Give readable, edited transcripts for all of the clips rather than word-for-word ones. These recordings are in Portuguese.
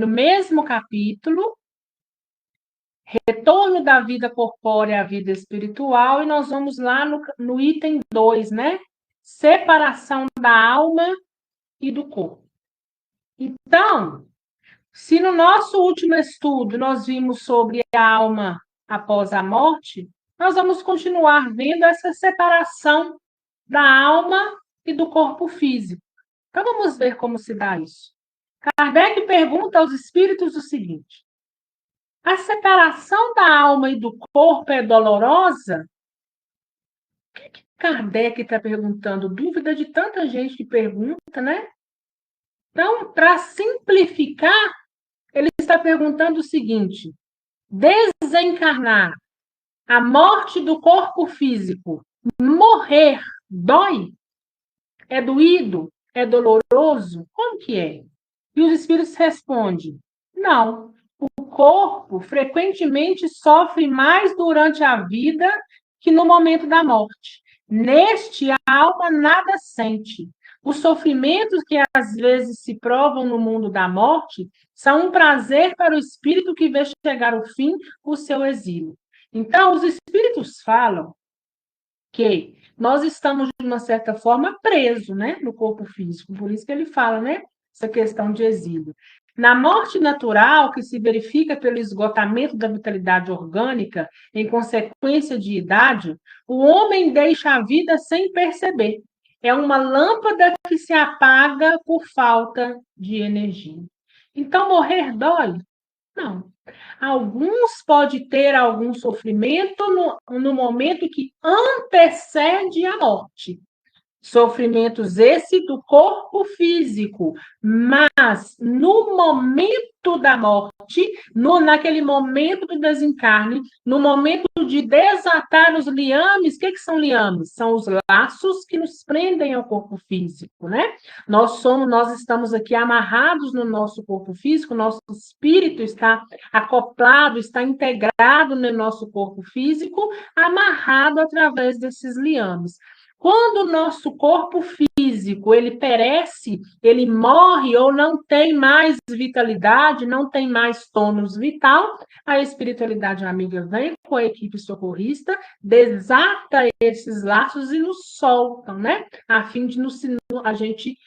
no mesmo capítulo, retorno da vida corpórea à vida espiritual, e nós vamos lá no item 2, né? Separação da alma e do corpo. Então, se no nosso último estudo nós vimos sobre a alma após a morte, nós vamos continuar vendo essa separação da alma e do corpo físico. Então, vamos ver como se dá isso. Kardec pergunta aos espíritos o seguinte: a separação da alma e do corpo é dolorosa? O que Kardec está perguntando? Dúvida de tanta gente que pergunta, né? Então, para simplificar, ele está perguntando o seguinte: desencarnar, a morte do corpo físico, morrer, dói? É doído? É doloroso? Como que é? E os espíritos respondem: não. O corpo frequentemente sofre mais durante a vida que no momento da morte. Neste, a alma nada sente. Os sofrimentos que às vezes se provam no mundo da morte são um prazer para o espírito que vê chegar o fim, o seu exílio. Então, os espíritos falam que nós estamos, de uma certa forma, presos, né, no corpo físico. Por isso que ele fala, né, essa questão de exílio. Na morte natural, que se verifica pelo esgotamento da vitalidade orgânica em consequência de idade, o homem deixa a vida sem perceber. É uma lâmpada que se apaga por falta de energia. Então, morrer dói? Não. Alguns podem ter algum sofrimento no momento que antecede a morte. Sofrimentos esse do corpo físico, mas no momento da morte, naquele momento do desencarne, no momento de desatar os liames, o que são liames? São os laços que nos prendem ao corpo físico, né? Nós estamos aqui amarrados no nosso corpo físico, nosso espírito está acoplado, está integrado no nosso corpo físico, amarrado através desses liames. Quando o nosso corpo físico ele perece, ele morre ou não tem mais vitalidade, não tem mais tônus vital, a espiritualidade amiga vem com a equipe socorrista, desata esses laços e nos soltam, né? A fim de a gente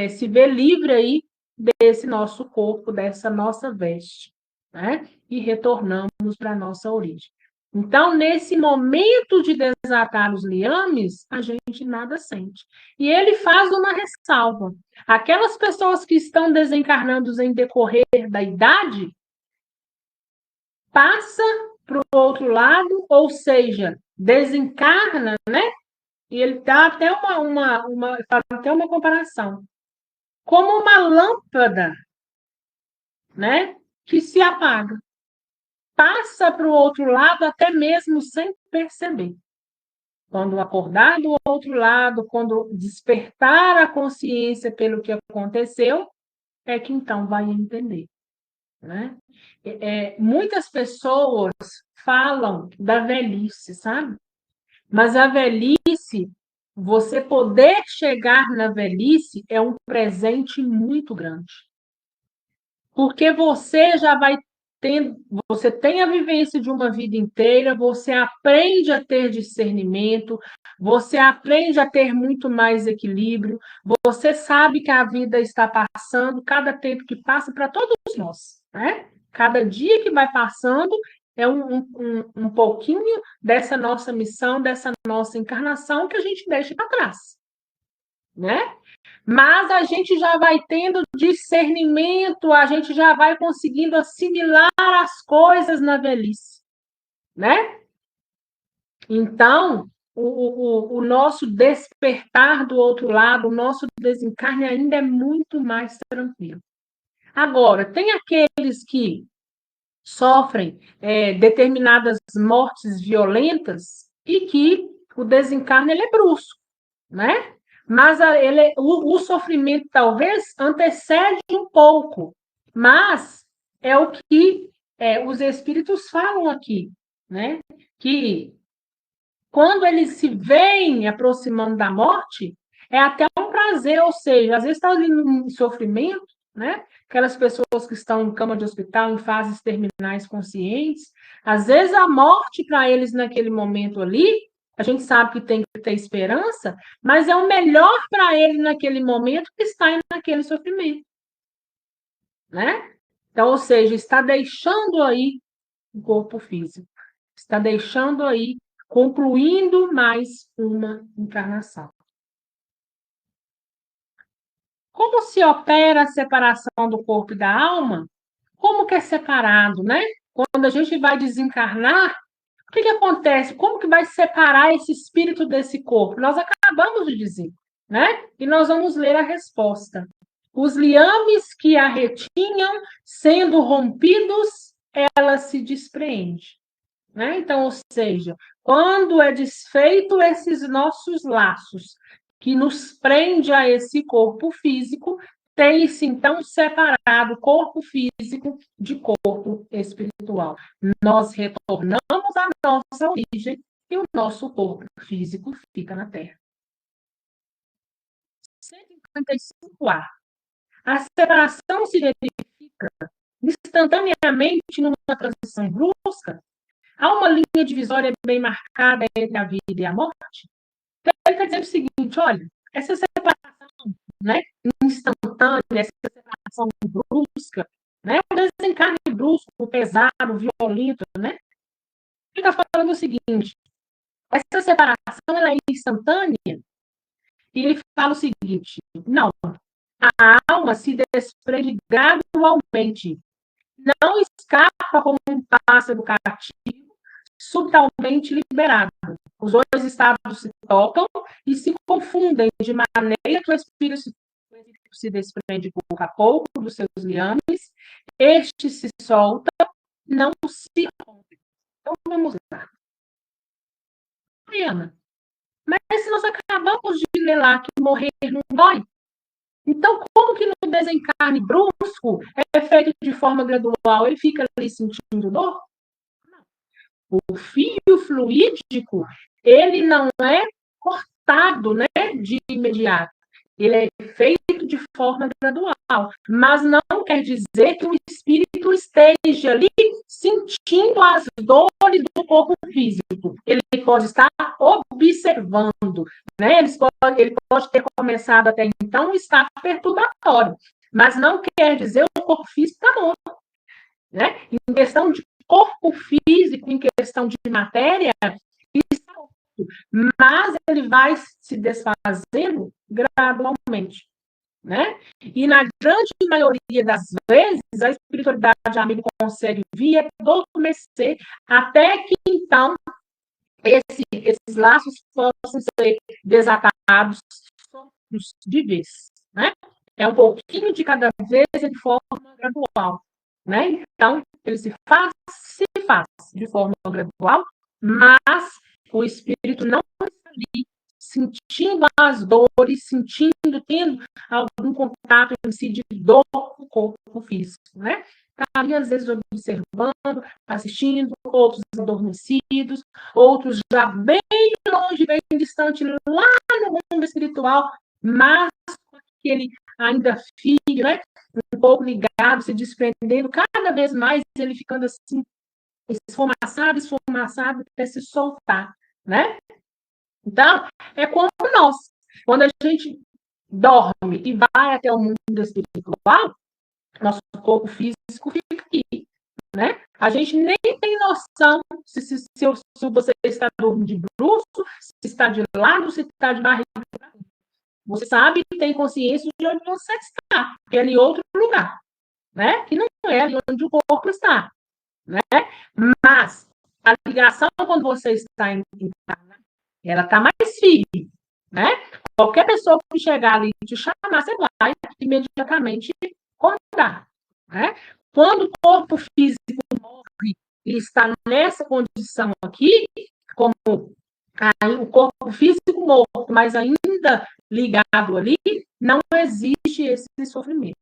se ver livre aí desse nosso corpo, dessa nossa veste, né? E retornamos para a nossa origem. Então, nesse momento de desatar os liames, a gente nada sente. E ele faz uma ressalva. Aquelas pessoas que estão desencarnando em decorrer da idade, passa para o outro lado, ou seja, desencarna, né? E ele dá até até uma comparação. Como uma lâmpada, né? Que se apaga. Passa para o outro lado até mesmo sem perceber. Quando acordar do outro lado, quando despertar a consciência pelo que aconteceu, é que então vai entender, né? Muitas pessoas falam da velhice, sabe? Mas a velhice, você poder chegar na velhice é um presente muito grande. Porque você tem a vivência de uma vida inteira, você aprende a ter discernimento, você aprende a ter muito mais equilíbrio, você sabe que a vida está passando, cada tempo que passa para todos nós, né? Cada dia que vai passando é um pouquinho dessa nossa missão, dessa nossa encarnação que a gente deixa para trás, né? Mas a gente já vai tendo discernimento, a gente já vai conseguindo assimilar as coisas na velhice, né? Então, o nosso despertar do outro lado, o nosso desencarne ainda é muito mais tranquilo. Agora, tem aqueles que sofrem determinadas mortes violentas e que o desencarne ele é brusco, né? Mas o sofrimento talvez antecede um pouco, mas é o que os espíritos falam aqui, né? Que quando eles se veem aproximando da morte, é até um prazer, ou seja, às vezes está ali em sofrimento, né? Aquelas pessoas que estão em cama de hospital, em fases terminais conscientes, às vezes a morte para eles naquele momento ali, a gente sabe que tem que ter esperança, mas é o melhor para ele naquele momento que está naquele sofrimento, né? Então, ou seja, está deixando aí o corpo físico, está deixando aí, concluindo mais uma encarnação. Como se opera a separação do corpo e da alma? Como que é separado, né? Quando a gente vai desencarnar, o que acontece? Como que vai separar esse espírito desse corpo? Nós acabamos de dizer, né? E nós vamos ler a resposta. Os liames que a retinham, sendo rompidos, ela se despreende, né? Então, ou seja, quando é desfeito esses nossos laços que nos prende a esse corpo físico, tem-se então separado corpo físico de corpo espiritual. Nós retornamos à nossa origem e o nosso corpo físico fica na Terra. 155A. A separação se verifica instantaneamente numa transição brusca. Há uma linha divisória bem marcada entre a vida e a morte. Então, ele está dizendo o seguinte: olha, essa separação, né, instantânea, essa separação brusca, né, o desencarne brusco, pesado, violento, né? Ele está falando o seguinte: essa separação ela é instantânea, e ele fala o seguinte: não, a alma se desprende gradualmente, não escapa como um pássaro cativo, subtalmente liberado. Os dois estados se tocam e se confundem de maneira que o espírito se desprende pouco a pouco dos seus liames, este se solta, não se rompe. Então, vamos lá. Mariana, mas se nós acabamos de ler lá que morrer não dói, então como que no desencarne brusco é feito de forma gradual? Ele fica ali sentindo dor? O fio fluídico, ele não é cortado, né, de imediato. Ele é feito de forma gradual, mas não quer dizer que o espírito esteja ali sentindo as dores do corpo físico. Ele pode estar observando, né? Ele pode ter começado até então um estado perturbatório, mas não quer dizer que o corpo físico está morto, né? Em questão de corpo físico, em questão de matéria, está morto, mas ele vai se desfazendo gradualmente, né? E na grande maioria das vezes, a espiritualidade amigo consegue vir e adormecer até que, então, esses laços possam ser desatados de vez, né? É um pouquinho de cada vez de forma gradual, né? Então, ele se faz de forma gradual, mas o espírito não está ali sentindo as dores, tendo algum contato em si de dor com o corpo físico, né? Está ali, às vezes, observando, assistindo, outros adormecidos, outros já bem longe, bem distante, lá no mundo espiritual, mas com aquele ainda filho, né? Um pouco ligado, se desprendendo, cada vez mais ele ficando assim, esfumaçado, até se soltar, né? Então, é como nós. Quando a gente dorme e vai até o mundo espiritual, nosso corpo físico fica aqui, né? A gente nem tem noção se você está dormindo de bruço, se está de lado, se está de barriga. Você sabe e tem consciência de onde você está, que é em outro lugar, né? Que não é ali onde o corpo está, né? Mas a ligação, quando você está em ela está mais firme, né? Qualquer pessoa que chegar ali e te chamar, você vai imediatamente contar, né? Quando o corpo físico morre e está nessa condição aqui, como aí, o corpo físico morto, mas ainda ligado ali, não existe esse sofrimento.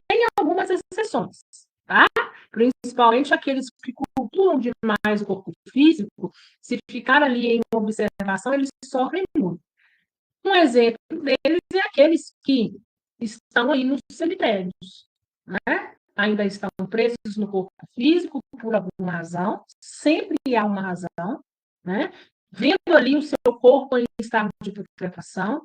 Tem algumas exceções, tá? Principalmente aqueles que cultuam demais o corpo físico, se ficar ali em observação, eles sofrem muito. Um exemplo deles é aqueles que estão aí nos cemitérios, né? Ainda estão presos no corpo físico por alguma razão, sempre há uma razão, né? Vendo ali o seu corpo em estado de putrefação,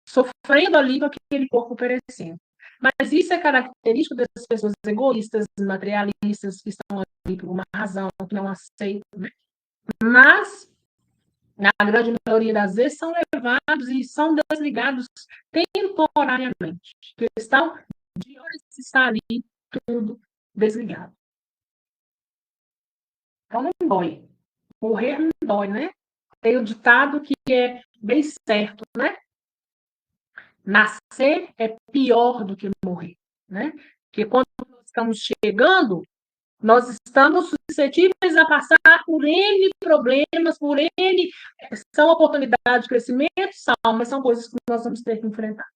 sofrendo ali com aquele corpo perecendo. Mas isso é característico dessas pessoas egoístas, materialistas, que estão ali por uma razão, que não aceitam, né? Mas, na grande maioria das vezes, são levados e são desligados temporariamente. A questão de horas está ali tudo desligado. Então não dói. Morrer não dói, né? Tem o ditado que é bem certo, né? Nascer é pior do que morrer, né? Porque quando nós estamos chegando, nós estamos suscetíveis a passar por N problemas, por N. São oportunidades de crescimento, mas são coisas que nós vamos ter que enfrentar.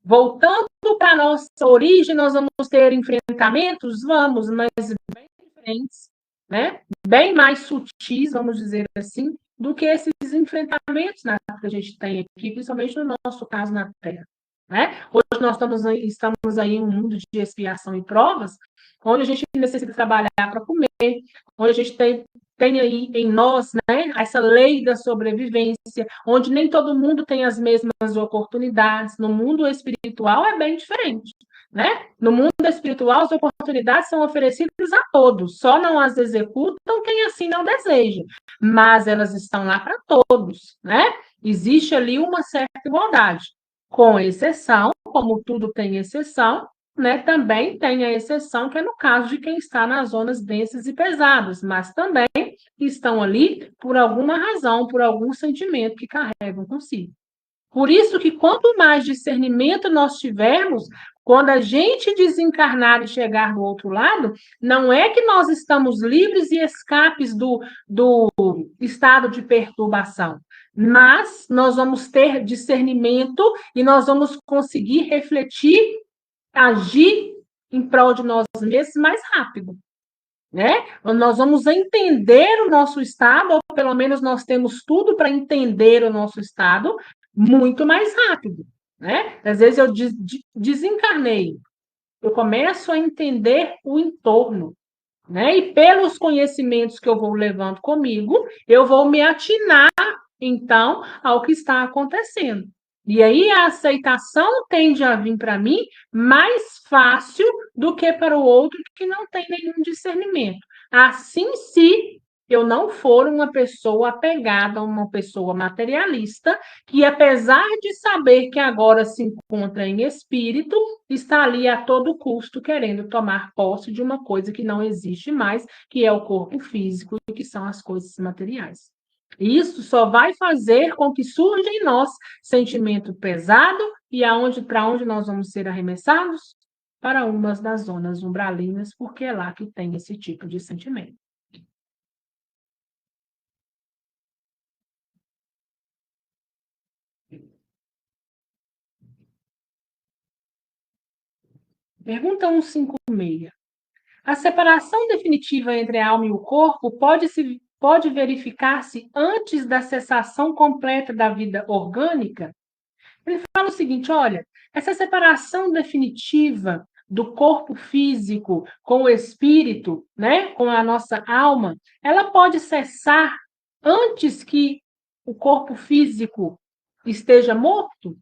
Voltando para a nossa origem, nós vamos ter enfrentamentos? Vamos, mas bem diferentes, né? Bem mais sutis, vamos dizer assim, do que esses enfrentamentos que a gente tem aqui, principalmente no nosso caso na Terra. Né? Hoje nós estamos aí em um mundo de expiação e provas, onde a gente necessita trabalhar para comer, onde a gente tem aí em nós, né, essa lei da sobrevivência, onde nem todo mundo tem as mesmas oportunidades. No mundo espiritual é bem diferente, né? No mundo espiritual as oportunidades são oferecidas a todos, só não as executam quem assim não deseja, mas elas estão lá para todos, né? Existe ali uma certa igualdade, com exceção, como tudo tem exceção, né, também tem a exceção, que é no caso de quem está nas zonas densas e pesadas, mas também estão ali por alguma razão, por algum sentimento que carregam consigo. Por isso que quanto mais discernimento nós tivermos, quando a gente desencarnar e chegar do outro lado, não é que nós estamos livres e escapes do estado de perturbação, mas nós vamos ter discernimento e nós vamos conseguir refletir, agir em prol de nós mesmos mais rápido. Né? Nós vamos entender o nosso estado, ou pelo menos nós temos tudo para entender o nosso estado muito mais rápido. Né? Às vezes eu desencarnei, eu começo a entender o entorno. Né? E pelos conhecimentos que eu vou levando comigo, eu vou me atinar, então, ao que está acontecendo. E aí a aceitação tende a vir para mim mais fácil do que para o outro que não tem nenhum discernimento. Assim, se eu não for uma pessoa apegada, uma pessoa materialista, que apesar de saber que agora se encontra em espírito, está ali a todo custo querendo tomar posse de uma coisa que não existe mais, que é o corpo físico e que são as coisas materiais. Isso só vai fazer com que surja em nós sentimento pesado e para onde nós vamos ser arremessados? Para uma das zonas umbralinas, porque é lá que tem esse tipo de sentimento. Pergunta 156. A separação definitiva entre a alma e o corpo pode verificar-se antes da cessação completa da vida orgânica? Ele fala o seguinte: olha, essa separação definitiva do corpo físico com o espírito, né, com a nossa alma, ela pode cessar antes que o corpo físico esteja morto?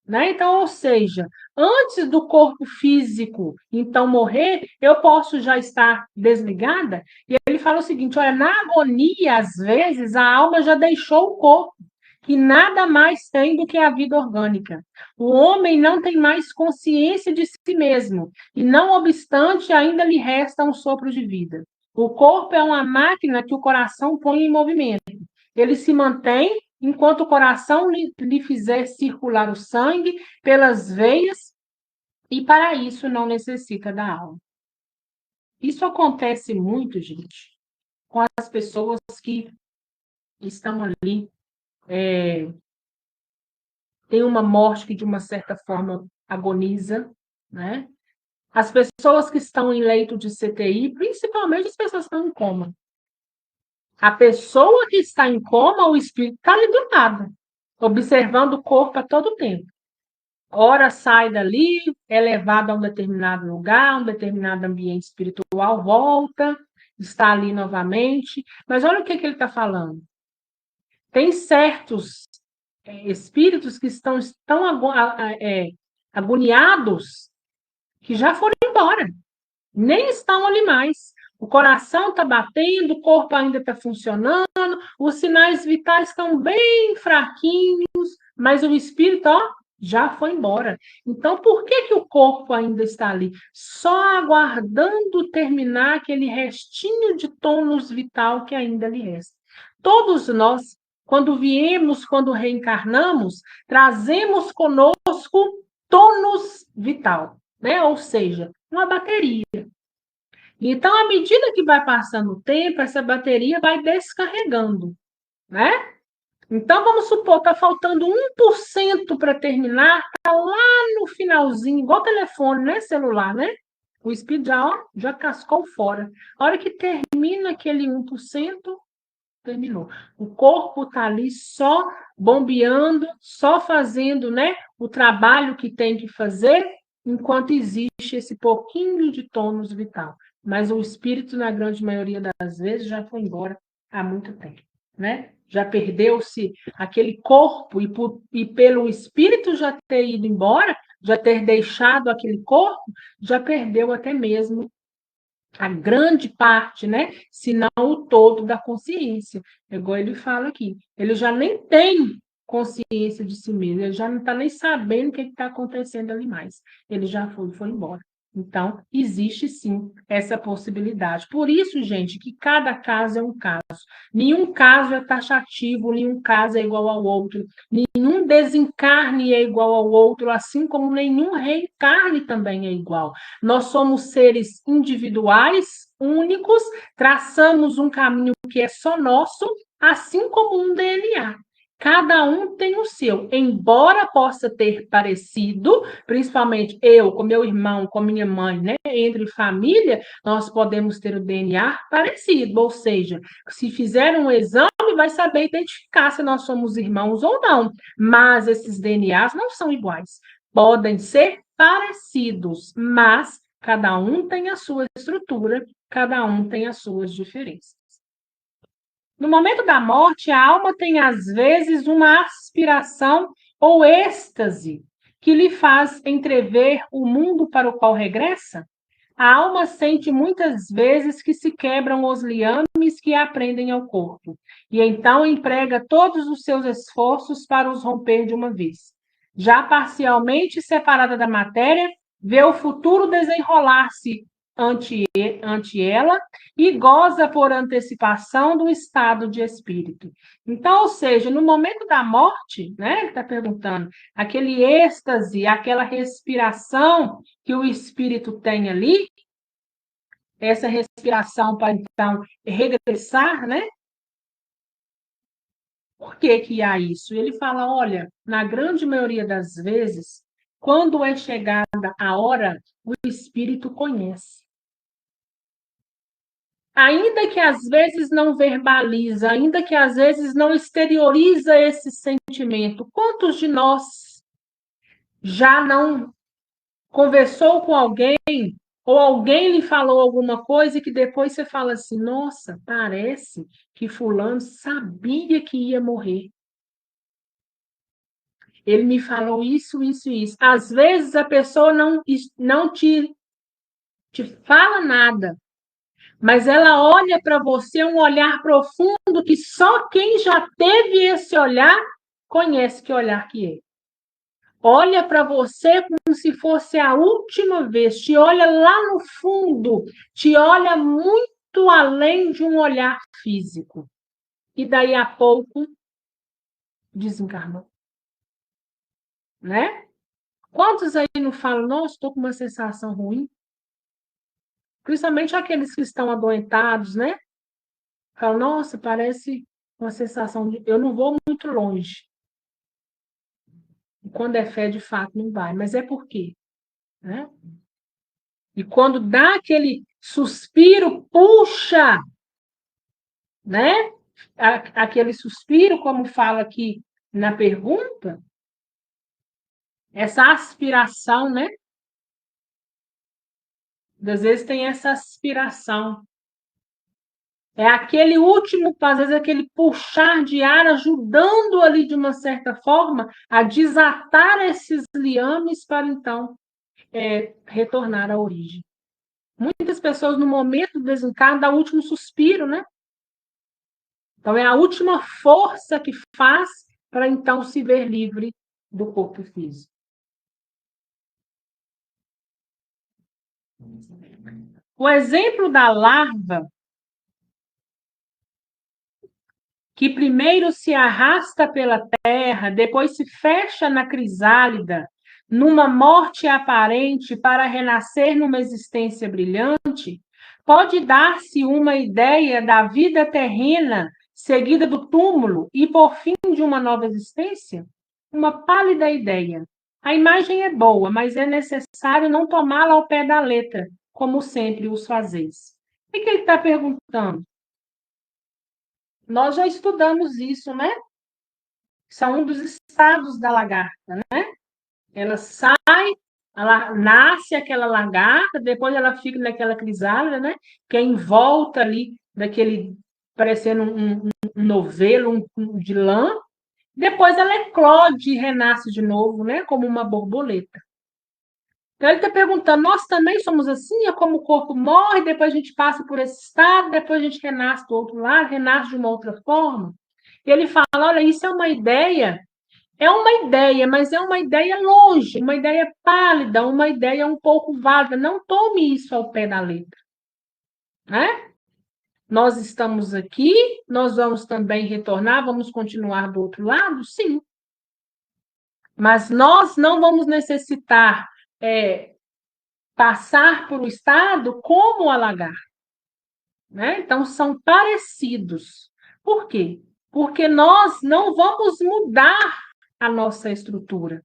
Né? Então, ou seja, antes do corpo físico então morrer, eu posso já estar desligada? E ele fala o seguinte: olha, na agonia, às vezes, a alma já deixou o corpo, que nada mais tem do que a vida orgânica. O homem não tem mais consciência de si mesmo, e não obstante, ainda lhe resta um sopro de vida. O corpo é uma máquina que o coração põe em movimento. Ele se mantém enquanto o coração lhe fizer circular o sangue pelas veias, e para isso não necessita da alma. Isso acontece muito, gente, com as pessoas que estão ali, tem uma morte que de uma certa forma agoniza, né? As pessoas que estão em leito de CTI, principalmente as pessoas que estão em coma. A pessoa que está em coma, o espírito está ali do lado, observando o corpo a todo tempo. ora sai dali, é levado a um determinado lugar, um determinado ambiente espiritual, volta, está ali novamente. Mas olha o que ele está falando. Tem certos espíritos que estão agoniados que já foram embora, nem estão ali mais. O coração está batendo, o corpo ainda está funcionando, os sinais vitais estão bem fraquinhos, mas o espírito, ó, já foi embora. Então, por que o corpo ainda está ali? Só aguardando terminar aquele restinho de tônus vital que ainda lhe resta. Todos nós, quando viemos, quando reencarnamos, trazemos conosco tônus vital, né? Ou seja, uma bateria. Então, à medida que vai passando o tempo, essa bateria vai descarregando, né? Então, vamos supor, está faltando 1% para terminar, está lá no finalzinho, igual telefone, né? Celular, né? O espírito já cascou fora. A hora que termina aquele 1%, terminou. O corpo está ali só bombeando, só fazendo, né, o trabalho que tem que fazer, enquanto existe esse pouquinho de tônus vital. Mas o espírito, na grande maioria das vezes, já foi embora há muito tempo, né? Já perdeu-se aquele corpo, e pelo espírito já ter ido embora, já ter deixado aquele corpo, já perdeu até mesmo a grande parte, né? Se não o todo da consciência. Igual ele fala aqui. Ele já nem tem consciência de si mesmo, ele já não está nem sabendo o que está acontecendo ali mais. Ele já foi embora. Então, existe sim essa possibilidade. Por isso, gente, que cada caso é um caso. Nenhum caso é taxativo, nenhum caso é igual ao outro. Nenhum desencarne é igual ao outro, assim como nenhum reencarne também é igual. Nós somos seres individuais, únicos, traçamos um caminho que é só nosso, assim como um DNA. Cada um tem o seu, embora possa ter parecido, principalmente eu com meu irmão, com minha mãe, né? Entre família, nós podemos ter o DNA parecido, ou seja, se fizer um exame, vai saber identificar se nós somos irmãos ou não, mas esses DNAs não são iguais. Podem ser parecidos, mas cada um tem a sua estrutura, cada um tem as suas diferenças. No momento da morte, a alma tem às vezes uma aspiração ou êxtase que lhe faz entrever o mundo para o qual regressa. A alma sente muitas vezes que se quebram os liames que a prendem ao corpo, e então emprega todos os seus esforços para os romper de uma vez. Já parcialmente separada da matéria, vê o futuro desenrolar-se ante ela e goza por antecipação do estado de espírito. Então, ou seja, no momento da morte, né, ele está perguntando, aquele êxtase, aquela respiração que o espírito tem ali, essa respiração para então regressar, né? Por que que há isso? Ele fala, olha, na grande maioria das vezes, quando é chegada a hora, o espírito conhece. Ainda que às vezes não verbaliza, ainda que às vezes não exterioriza esse sentimento, quantos de nós já não conversou com alguém ou alguém lhe falou alguma coisa que depois você fala assim, nossa, parece que fulano sabia que ia morrer. Ele me falou isso, isso, isso. Às vezes a pessoa não te fala nada, mas ela olha para você um olhar profundo que só quem já teve esse olhar conhece que olhar que é. Olha para você como se fosse a última vez, te olha lá no fundo, te olha muito além de um olhar físico. E daí a pouco desencarnou, né? Quantos aí não falam, nossa, estou com uma sensação ruim? Principalmente aqueles que estão adoentados, né? Falam, nossa, parece uma sensação de eu não vou muito longe. E quando é fé, de fato, não vai. Mas é por quê? Né? E quando dá aquele suspiro, puxa, né? Aquele suspiro, como fala aqui na pergunta, essa aspiração, né? Às vezes tem essa aspiração. É aquele último, às vezes, aquele puxar de ar, ajudando ali, de uma certa forma, a desatar esses liames para, então, retornar à origem. Muitas pessoas, no momento do desencarno, dá o último suspiro, né? Então, é a última força que faz para, então, se ver livre do corpo físico. O exemplo da larva, que primeiro se arrasta pela terra, depois se fecha na crisálida, numa morte aparente para renascer numa existência brilhante, pode dar-se uma ideia da vida terrena seguida do túmulo e, por fim, de uma nova existência? Uma pálida ideia. A imagem é boa, mas é necessário não tomá-la ao pé da letra, como sempre os fazeis. O que ele está perguntando? Nós já estudamos isso, né? São um dos estados da lagarta, né? Ela sai, ela nasce aquela lagarta, depois ela fica naquela crisálida, né? Que é em volta ali daquele, parecendo um novelo, de lã. Depois ela eclode e renasce de novo, né? Como uma borboleta. Então ele está perguntando, nós também somos assim? É como o corpo morre, depois a gente passa por esse estado, depois a gente renasce do outro lado, renasce de uma outra forma? E ele fala, olha, isso é uma ideia, mas é uma ideia longe, uma ideia pálida, uma ideia um pouco vaga. Não tome isso ao pé da letra, né? Nós estamos aqui, nós vamos também retornar, vamos continuar do outro lado? Sim. Mas nós não vamos necessitar passar por um estado como a lagarta, né? Então, são parecidos. Por quê? Porque nós não vamos mudar a nossa estrutura.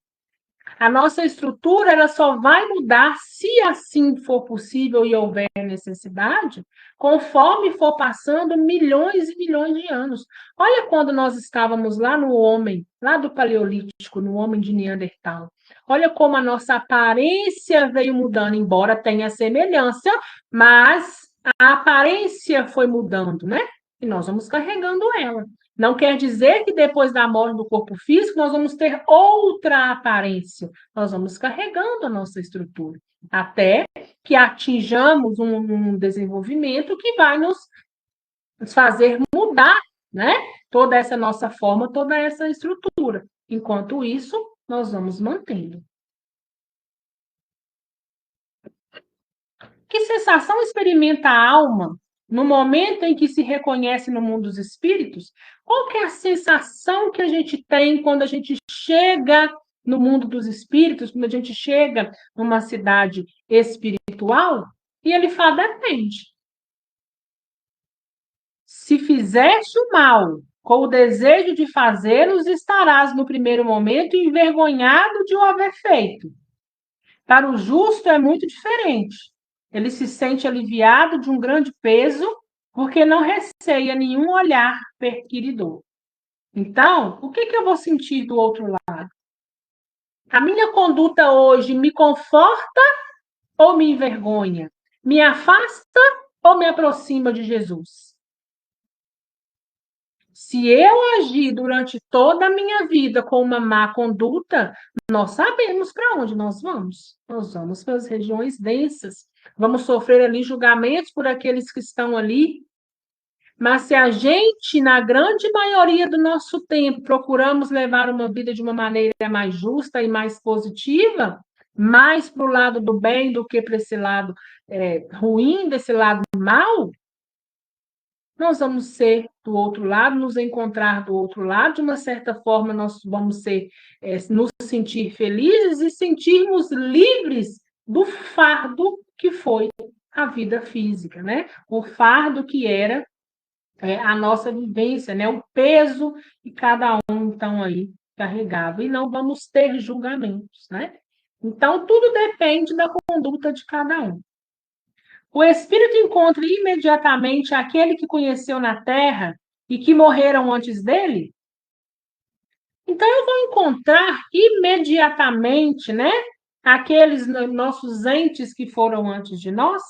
A nossa estrutura ela só vai mudar, se assim for possível e houver necessidade, conforme for passando milhões e milhões de anos. Olha quando nós estávamos lá no homem, lá do Paleolítico, no homem de Neandertal. Olha como a nossa aparência veio mudando, embora tenha semelhança, mas a aparência foi mudando, né? E nós vamos carregando ela. Não quer dizer que depois da morte do corpo físico nós vamos ter outra aparência. Nós vamos carregando a nossa estrutura até que atinjamos um desenvolvimento que vai nos fazer mudar, né? Toda essa nossa forma, toda essa estrutura. Enquanto isso, nós vamos mantendo. Que sensação experimenta a alma no momento em que se reconhece no mundo dos espíritos? Qual que é a sensação que a gente tem quando a gente chega no mundo dos espíritos, quando a gente chega numa cidade espiritual? E ele fala, depende. Se fizeste o mal com o desejo de fazê-los, estarás no primeiro momento envergonhado de o haver feito. Para o justo é muito diferente. Ele se sente aliviado de um grande peso, porque não receia nenhum olhar perquiridor. Então, o que eu vou sentir do outro lado? A minha conduta hoje me conforta ou me envergonha? Me afasta ou me aproxima de Jesus? Se eu agir durante toda a minha vida com uma má conduta, nós sabemos para onde nós vamos. Nós vamos para as regiões densas. Vamos sofrer ali julgamentos por aqueles que estão ali. Mas se a gente, na grande maioria do nosso tempo, procuramos levar uma vida de uma maneira mais justa e mais positiva, mais para o lado do bem do que para esse lado ruim, desse lado mal, nós vamos ser do outro lado, nos encontrar do outro lado, de uma certa forma, nós vamos nos sentir felizes e sentirmos livres do fardo que foi a vida física, né? O fardo que era a nossa vivência, né? O peso que cada um, então, aí carregava. E não vamos ter julgamentos, né? Então, tudo depende da conduta de cada um. O espírito encontra imediatamente aquele que conheceu na terra e que morreram antes dele? Então, eu vou encontrar imediatamente, né, aqueles nossos entes que foram antes de nós.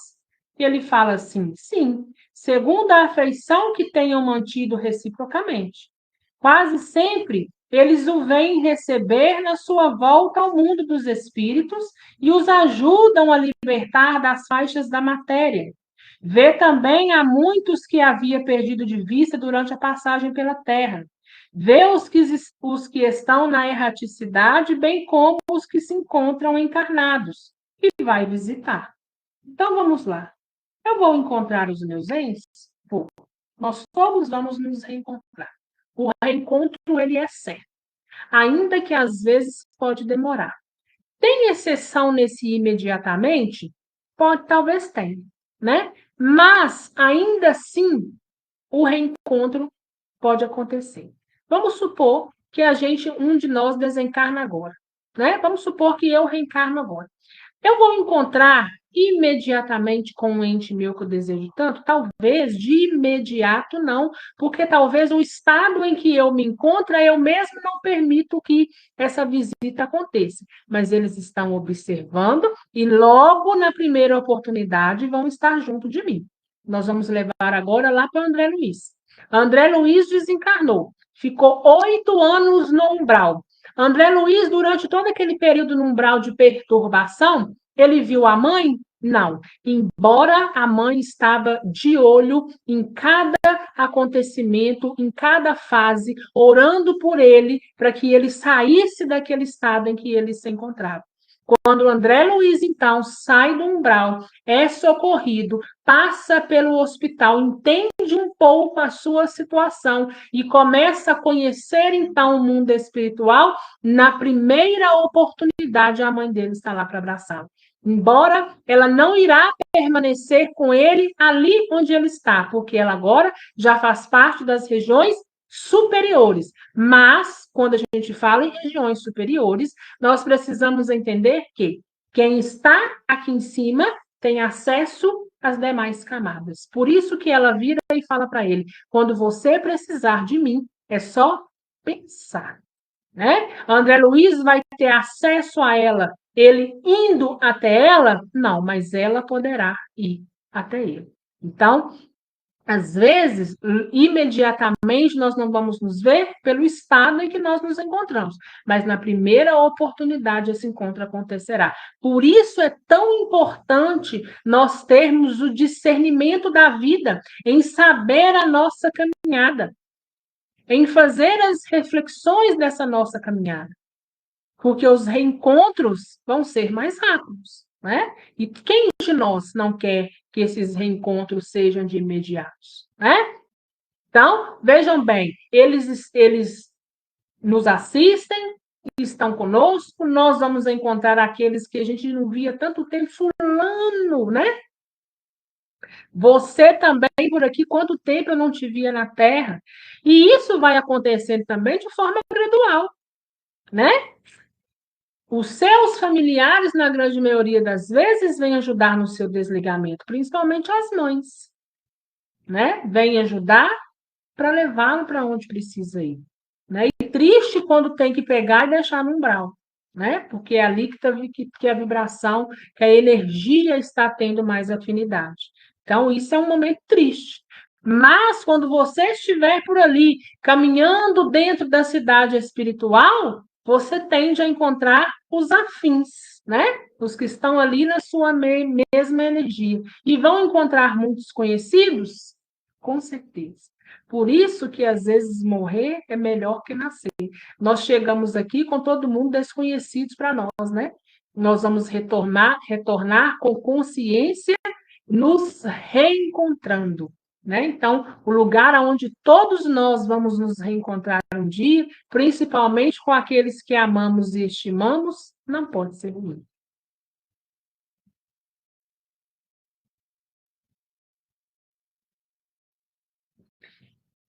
E ele fala assim: sim, segundo a afeição que tenham mantido reciprocamente. Quase sempre eles o vêm receber na sua volta ao mundo dos espíritos e os ajudam a libertar das faixas da matéria. Vê também a muitos que havia perdido de vista durante a passagem pela Terra. Vê os que estão na erraticidade, bem como os que se encontram encarnados, e vai visitar. Então vamos lá. Eu vou encontrar os meus entes? Vou. Nós todos vamos nos reencontrar. O reencontro, ele é certo, ainda que às vezes pode demorar. Tem exceção nesse imediatamente? Pode, talvez tenha, né? Mas, ainda assim, o reencontro pode acontecer. Vamos supor que um de nós desencarna agora, né? Vamos supor que eu reencarno agora. Eu vou encontrar imediatamente com um ente meu que eu desejo tanto? Talvez de imediato não, porque talvez o estado em que eu me encontro, eu mesmo não permito que essa visita aconteça. Mas eles estão observando e logo na primeira oportunidade vão estar junto de mim. Nós vamos levar agora lá para o André Luiz. André Luiz desencarnou, ficou 8 anos no umbral. André Luiz, durante todo aquele período no umbral de perturbação, ele viu a mãe? Não. Embora a mãe estava de olho em cada acontecimento, em cada fase, orando por ele, para que ele saísse daquele estado em que ele se encontrava. Quando André Luiz, então, sai do umbral, é socorrido, passa pelo hospital, entende um pouco a sua situação e começa a conhecer, então, o mundo espiritual, na primeira oportunidade, a mãe dele está lá para abraçá-lo. Embora ela não irá permanecer com ele ali onde ele está, porque ela agora já faz parte das regiões superiores. Mas, quando a gente fala em regiões superiores, nós precisamos entender que quem está aqui em cima tem acesso às demais camadas. Por isso que ela vira e fala para ele: quando você precisar de mim, é só pensar. Né? André Luiz vai ter acesso a ela, ele indo até ela? Não, mas ela poderá ir até ele. Então, às vezes, imediatamente nós não vamos nos ver pelo estado em que nós nos encontramos, mas na primeira oportunidade esse encontro acontecerá. Por isso é tão importante nós termos o discernimento da vida, em saber a nossa caminhada, em fazer as reflexões dessa nossa caminhada, porque os reencontros vão ser mais rápidos, né? E quem de nós não quer que esses reencontros sejam de imediatos, né? Então, vejam bem, eles nos assistem, estão conosco, nós vamos encontrar aqueles que a gente não via tanto tempo, fulano, né? Você também por aqui, quanto tempo eu não te via na Terra? E isso vai acontecendo também de forma gradual, né? Os seus familiares, na grande maioria das vezes, vêm ajudar no seu desligamento, principalmente as mães, né? Vêm ajudar para levá-lo para onde precisa ir, né? E triste quando tem que pegar e deixar no umbral, né? Porque é ali que a vibração, que a energia está tendo mais afinidade. Então, isso é um momento triste. Mas, quando você estiver por ali, caminhando dentro da cidade espiritual, você tende a encontrar os afins, né? Os que estão ali na sua mesma energia. E vão encontrar muitos conhecidos? Com certeza. Por isso que, às vezes, morrer é melhor que nascer. Nós chegamos aqui com todo mundo desconhecidos para nós, né? Nós vamos retornar com consciência, nos reencontrando, né? Então, o lugar onde todos nós vamos nos reencontrar um dia, principalmente com aqueles que amamos e estimamos, não pode ser ruim.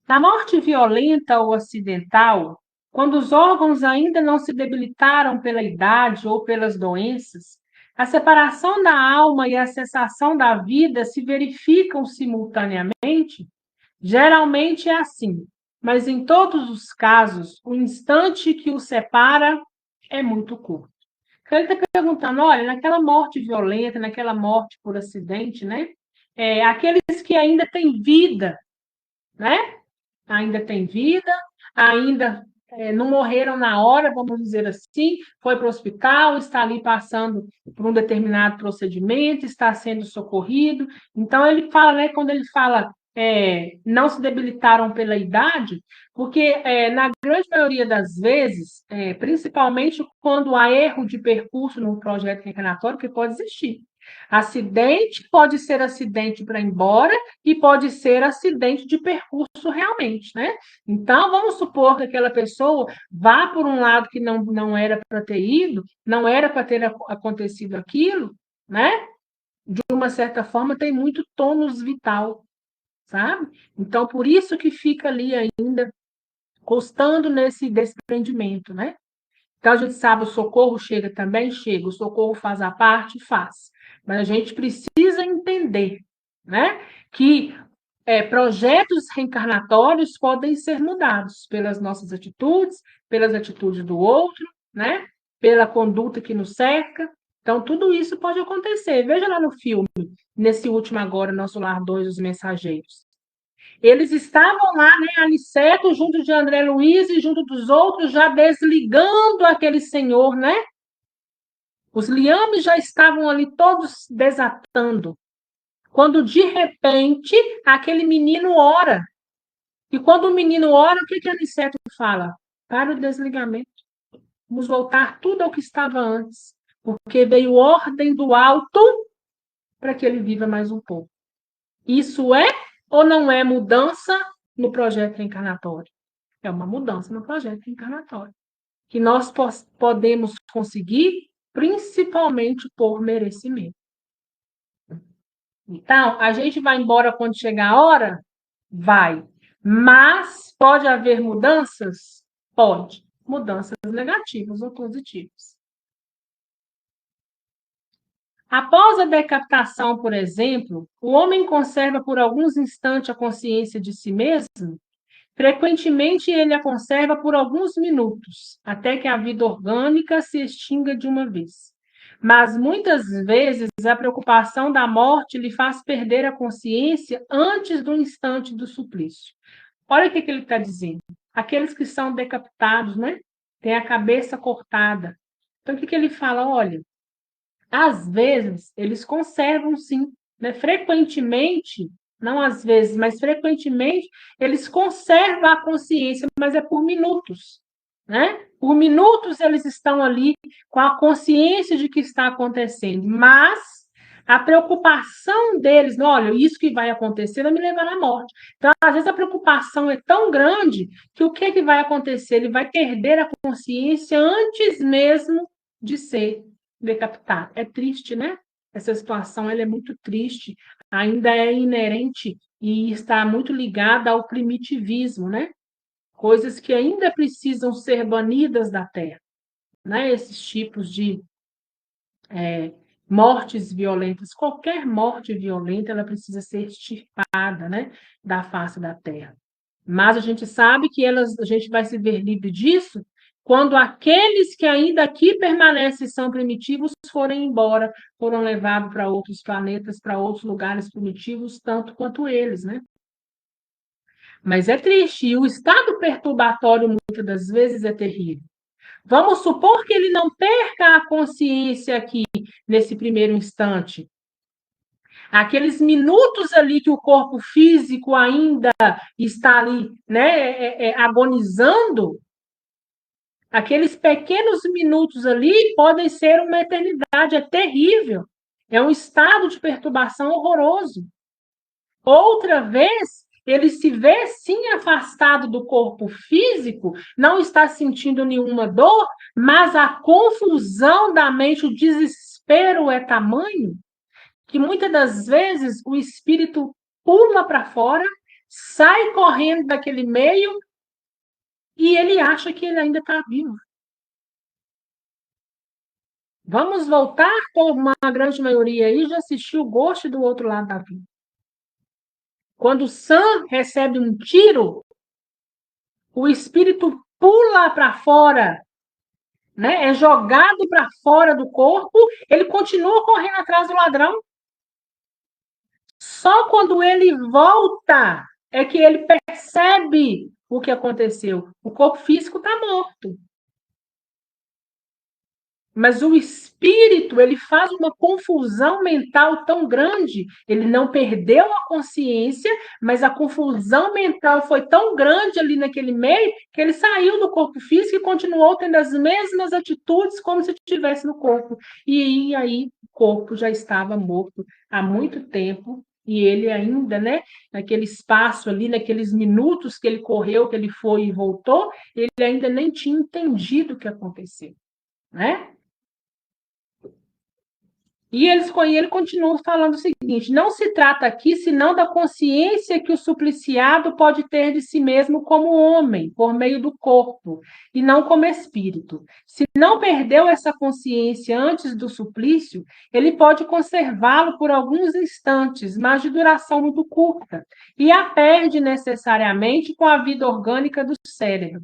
Na morte violenta ou acidental, quando os órgãos ainda não se debilitaram pela idade ou pelas doenças, a separação da alma e a cessação da vida se verificam simultaneamente. Geralmente é assim. mas em todos os casos, o instante que o separa é muito curto. Então, ele está perguntando, olha, naquela morte violenta, naquela morte por acidente, né? Aqueles que ainda têm vida, né? Ainda têm vida, ainda não morreram na hora, vamos dizer assim, foi para o hospital, está ali passando por um determinado procedimento, está sendo socorrido. Então, ele fala, né, quando ele fala não se debilitaram pela idade, porque na grande maioria das vezes, principalmente quando há erro de percurso no projeto reencarnatório, que pode existir. Acidente pode ser acidente para ir embora, e pode ser acidente de percurso realmente, né? Então, vamos supor que aquela pessoa vá por um lado que não era para ter ido, não era para ter acontecido aquilo, né? De uma certa forma, tem muito tônus vital, sabe? Então, por isso que fica ali ainda custando nesse desprendimento, né? Então, a gente sabe, o socorro chega também? Chega. O socorro faz a parte? Faz. Mas a gente precisa entender, né, que projetos reencarnatórios podem ser mudados pelas nossas atitudes, pelas atitudes do outro, né, pela conduta que nos cerca. Então, tudo isso pode acontecer. Veja lá no filme, nesse último agora, Nosso Lar 2, Os Mensageiros. Eles estavam lá, né, Aniceto, junto de André Luiz e junto dos outros, já desligando aquele senhor, né? Os liames já estavam ali todos desatando. Quando, de repente, aquele menino ora. E quando o menino ora, o que Aniceto fala? Para o desligamento. Vamos voltar tudo ao que estava antes. Porque veio ordem do alto para que ele viva mais um pouco. Isso é ou não é mudança no projeto reencarnatório? É uma mudança no projeto reencarnatório, que nós podemos conseguir principalmente por merecimento. Então, a gente vai embora quando chegar a hora? Vai. Mas pode haver mudanças? Pode. Mudanças negativas ou positivas. Após a decapitação, por exemplo, o homem conserva por alguns instantes a consciência de si mesmo. Frequentemente, ele a conserva por alguns minutos, até que a vida orgânica se extinga de uma vez. Mas, muitas vezes, a preocupação da morte lhe faz perder a consciência antes do instante do suplício. Olha o que ele está dizendo. Aqueles que são decapitados, né? Têm a cabeça cortada. Então, o que ele fala? Olha, às vezes, eles conservam, sim, né? Frequentemente, não às vezes, mas frequentemente, eles conservam a consciência, mas é por minutos, né? Por minutos eles estão ali com a consciência de que está acontecendo, mas a preocupação deles, olha, isso que vai acontecer vai me levar à morte. Então, às vezes, a preocupação é tão grande que o que vai acontecer? Ele vai perder a consciência antes mesmo de ser decapitado. É triste, né? Essa situação ela é muito triste, ainda é inerente e está muito ligada ao primitivismo, né? Coisas que ainda precisam ser banidas da Terra, né? Esses tipos de mortes violentas, qualquer morte violenta, ela precisa ser extirpada, né, da face da Terra. Mas a gente sabe que a gente vai se ver livre disso quando aqueles que ainda aqui permanecem são primitivos forem embora, foram levados para outros planetas, para outros lugares primitivos, tanto quanto eles, né? Mas é triste, e o estado perturbatório, muitas das vezes, é terrível. Vamos supor que ele não perca a consciência aqui, nesse primeiro instante. Aqueles minutos ali que o corpo físico ainda está ali, né, agonizando, aqueles pequenos minutos ali podem ser uma eternidade, é terrível. É um estado de perturbação horroroso. Outra vez, ele se vê sim afastado do corpo físico, não está sentindo nenhuma dor, mas a confusão da mente, o desespero é tamanho que muitas das vezes o espírito pula para fora, sai correndo daquele meio e ele acha que ele ainda está vivo. Vamos voltar, por uma grande maioria aí já assistiu o Ghost do Outro Lado da Vida. Quando o Sam recebe um tiro, o espírito pula para fora, né? É jogado para fora do corpo, ele continua correndo atrás do ladrão. Só quando ele volta é que ele percebe o que aconteceu. O corpo físico está morto. Mas o espírito, ele faz uma confusão mental tão grande, ele não perdeu a consciência, mas a confusão mental foi tão grande ali naquele meio, que ele saiu do corpo físico e continuou tendo as mesmas atitudes como se estivesse no corpo. E aí o corpo já estava morto há muito tempo, e ele ainda, né, naquele espaço ali, naqueles minutos que ele correu, que ele foi e voltou, ele ainda nem tinha entendido o que aconteceu, né? E ele continua falando o seguinte: não se trata aqui senão da consciência que o supliciado pode ter de si mesmo como homem, por meio do corpo, e não como espírito. Se não perdeu essa consciência antes do suplício, ele pode conservá-lo por alguns instantes, mas de duração muito curta, e a perde necessariamente com a vida orgânica do cérebro.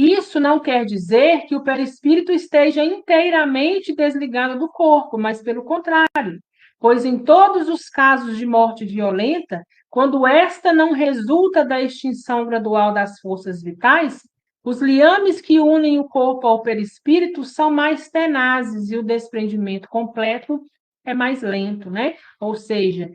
Isso não quer dizer que o perispírito esteja inteiramente desligado do corpo, mas pelo contrário, pois em todos os casos de morte violenta, quando esta não resulta da extinção gradual das forças vitais, os liames que unem o corpo ao perispírito são mais tenazes e o desprendimento completo é mais lento, né? Ou seja,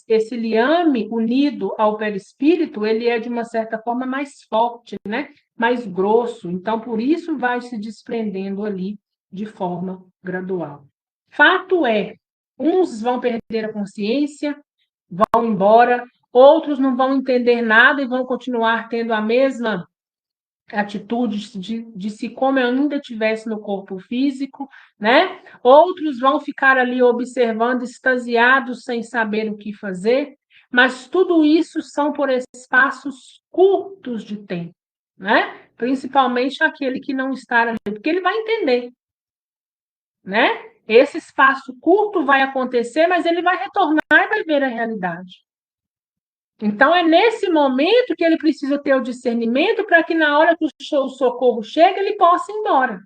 esse liame unido ao perispírito, ele é de uma certa forma mais forte, né? Mais grosso. Então, por isso vai se desprendendo ali de forma gradual. Fato é, uns vão perder a consciência, vão embora, outros não vão entender nada e vão continuar tendo a mesma atitude de se como eu ainda estivesse no corpo físico, né? Outros vão ficar ali observando, extasiados, sem saber o que fazer, mas tudo isso são por espaços curtos de tempo, né? Principalmente aquele que não está ali, porque ele vai entender, né? Esse espaço curto vai acontecer, mas ele vai retornar e vai ver a realidade. Então, é nesse momento que ele precisa ter o discernimento para que, na hora que o socorro chega, ele possa ir embora.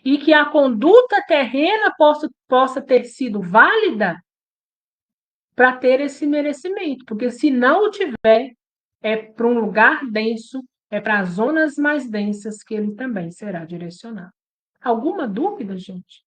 E que a conduta terrena possa ter sido válida para ter esse merecimento. Porque, se não o tiver, é para um lugar denso, é para as zonas mais densas que ele também será direcionado. Alguma dúvida, gente?